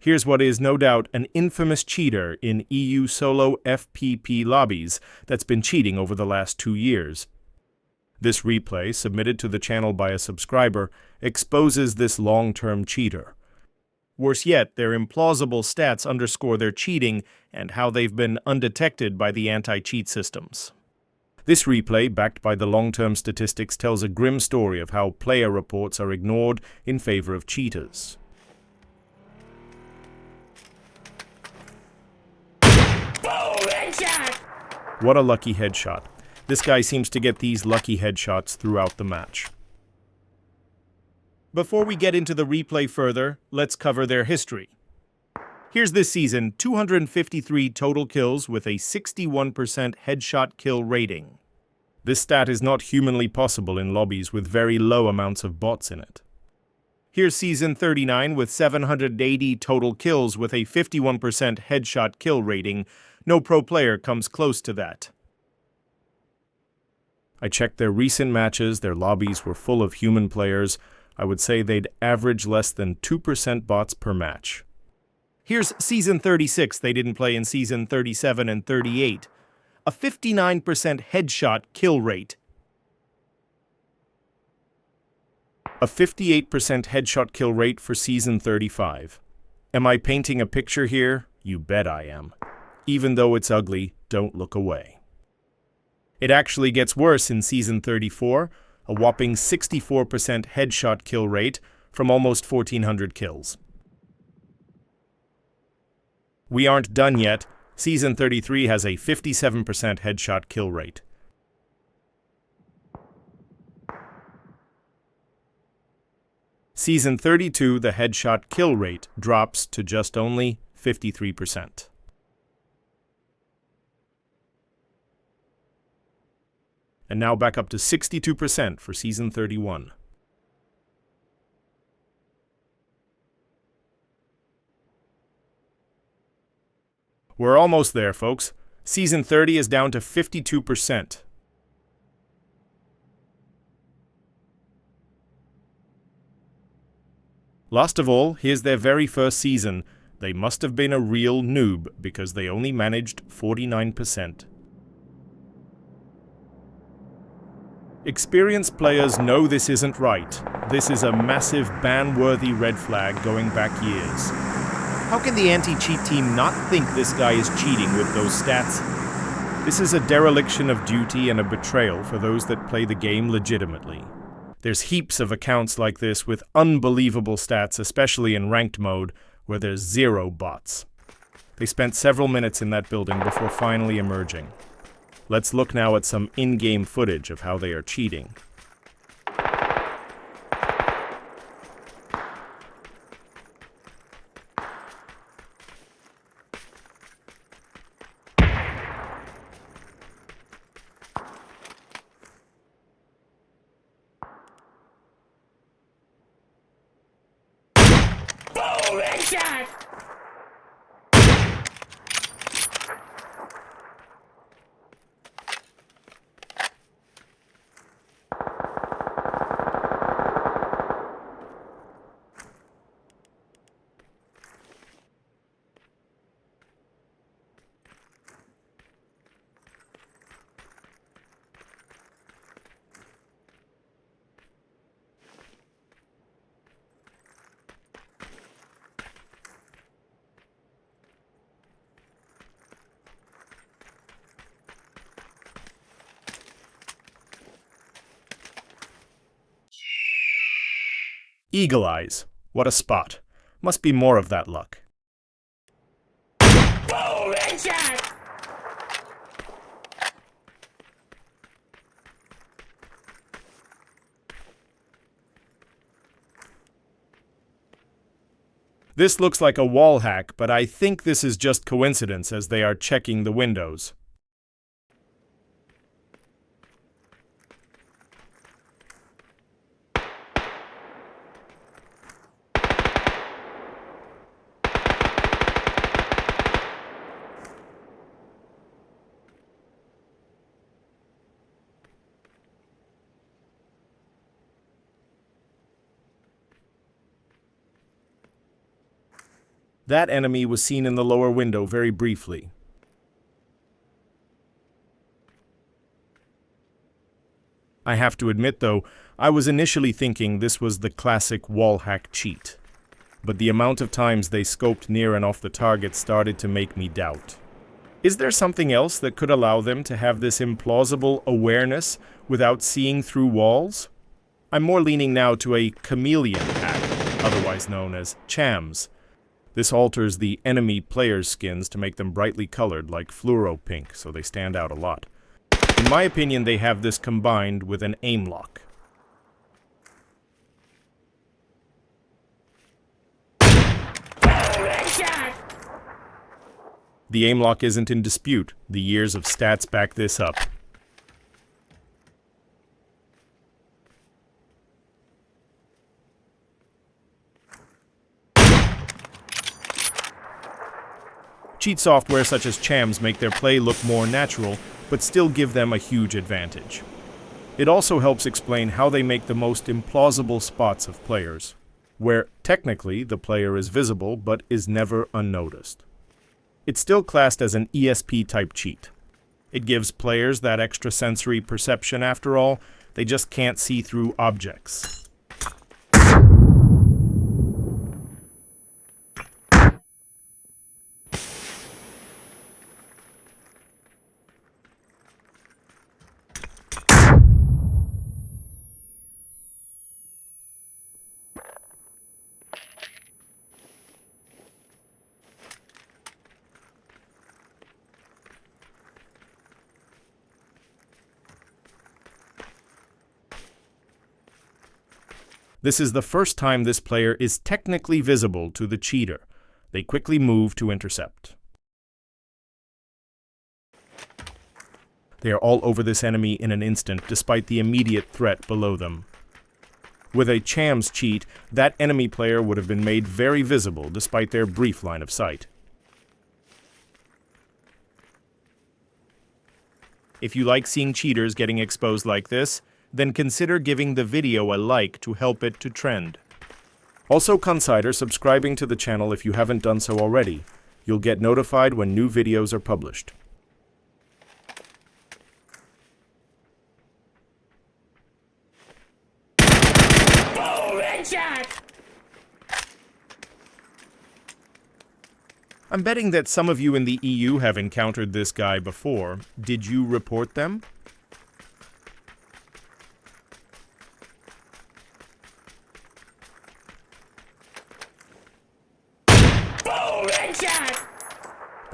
Here's what is no doubt an infamous cheater in EU Solo FPP Lobbies that's been cheating over the last 2 years. This replay, submitted to the channel by a subscriber, exposes this long-term cheater. Worse yet, their implausible stats underscore their cheating and how they've been undetected by the anti-cheat systems. This replay, backed by the long-term statistics, tells a grim story of how player reports are ignored in favor of cheaters. What a lucky headshot. This guy seems to get these lucky headshots throughout the match. Before we get into the replay further, let's cover their history. Here's this season, 253 total kills with a 61% headshot kill rating. This stat is not humanly possible in lobbies with very low amounts of bots in it. Here's season 39 with 780 total kills with a 51% headshot kill rating. No pro player comes close to that. I checked their recent matches, their lobbies were full of human players. I would say they'd average less than 2% bots per match. Here's season 36 they didn't play in season 37 and 38. A 59% headshot kill rate. A 58% headshot kill rate for season 35. Am I painting a picture here? You bet I am. Even though it's ugly, don't look away. It actually gets worse in season 34, a whopping 64% headshot kill rate from almost 1,400 kills. We aren't done yet. Season 33 has a 57% headshot kill rate. Season 32, the headshot kill rate drops to just only 53%. And now back up to 62% for season 31. We're almost there, folks. Season 30 is down to 52%. Last of all, here's their very first season. They must have been a real noob because they only managed 49%. Experienced players know this isn't right. This is a massive ban-worthy red flag going back years. How can the anti-cheat team not think this guy is cheating with those stats? This is a dereliction of duty and a betrayal for those that play the game legitimately. There's heaps of accounts like this with unbelievable stats, especially in ranked mode, where there's 0 bots. They spent several minutes in that building before finally emerging. Let's look now at some in-game footage of how they are cheating. Boom! Headshot! Eagle eyes. What a spot. Must be more of that luck. Boom! Headshot! This looks like a wall hack, but I think this is just coincidence as they are checking the windows. That enemy was seen in the lower window very briefly. I have to admit, though, I was initially thinking this was the classic wall hack cheat. But the amount of times they scoped near and off the target started to make me doubt. Is there something else that could allow them to have this implausible awareness without seeing through walls? I'm more leaning now to a chameleon hack, otherwise known as chams. This alters the enemy players' skins to make them brightly colored like fluoro pink, so they stand out a lot. In my opinion, they have this combined with an aim lock. The aim lock isn't in dispute. The years of stats back this up. Cheat software such as chams make their play look more natural, but still give them a huge advantage. It also helps explain how they make the most implausible spots of players, where technically the player is visible but is never unnoticed. It's still classed as an ESP-type cheat. It gives players that extrasensory perception after all, they just can't see through objects. This is the first time this player is technically visible to the cheater. They quickly move to intercept. They are all over this enemy in an instant, despite the immediate threat below them. With a chams cheat, that enemy player would have been made very visible despite their brief line of sight. If you like seeing cheaters getting exposed like this, then consider giving the video a like to help it to trend. Also consider subscribing to the channel if you haven't done so already. You'll get notified when new videos are published. Oh, headshot! I'm betting that some of you in the EU have encountered this guy before. Did you report them?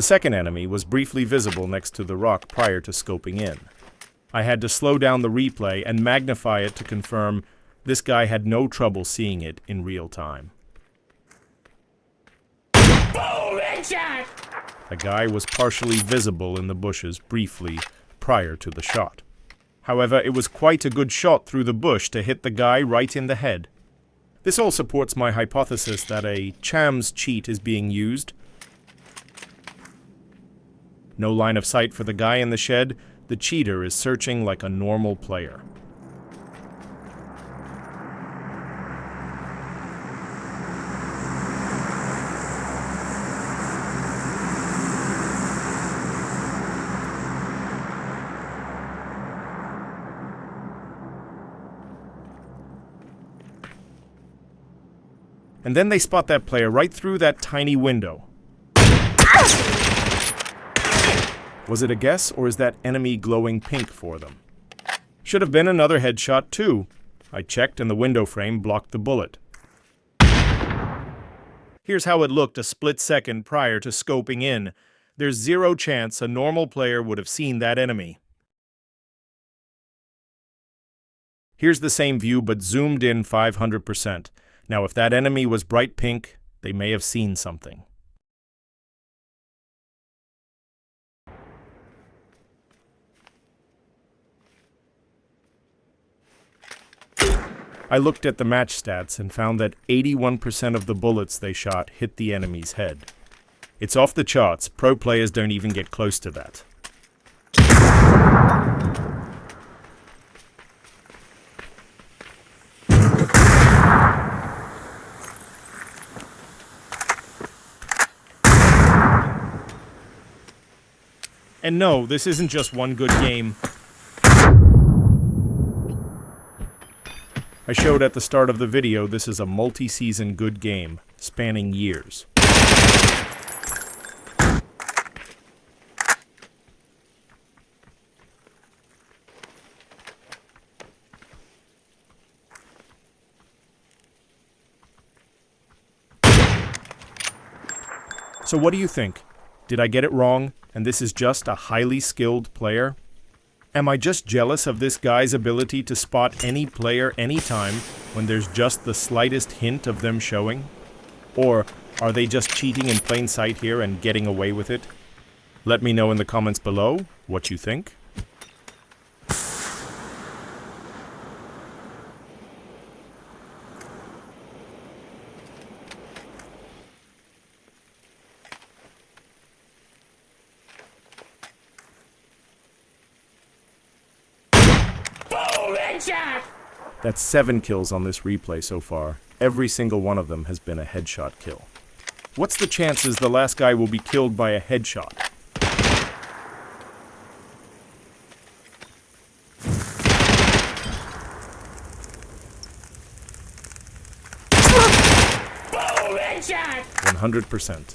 The second enemy was briefly visible next to the rock prior to scoping in. I had to slow down the replay and magnify it to confirm this guy had no trouble seeing it in real time. Headshot! The guy was partially visible in the bushes briefly prior to the shot. However, it was quite a good shot through the bush to hit the guy right in the head. This all supports my hypothesis that a chams cheat is being used. No line of sight for the guy in the shed. The cheater is searching like a normal player. And then they spot that player right through that tiny window. Was it a guess, or is that enemy glowing pink for them? Should have been another headshot too. I checked and the window frame blocked the bullet. Here's how it looked a split second prior to scoping in. There's zero chance a normal player would have seen that enemy. Here's the same view but zoomed in 500%. Now if that enemy was bright pink, they may have seen something. I looked at the match stats and found that 81% of the bullets they shot hit the enemy's head. It's off the charts. Pro players don't even get close to that. And no, this isn't just one good game. I showed at the start of the video this is a multi-season good game, spanning years. So what do you think? Did I get it wrong, and this is just a highly skilled player? Am I just jealous of this guy's ability to spot any player anytime when there's just the slightest hint of them showing? Or are they just cheating in plain sight here and getting away with it? Let me know in the comments below what you think. Boom! Headshot! That's 7 kills on this replay so far. Every single one of them has been a headshot kill. What's the chances the last guy will be killed by a headshot? Boom! Headshot! 100%.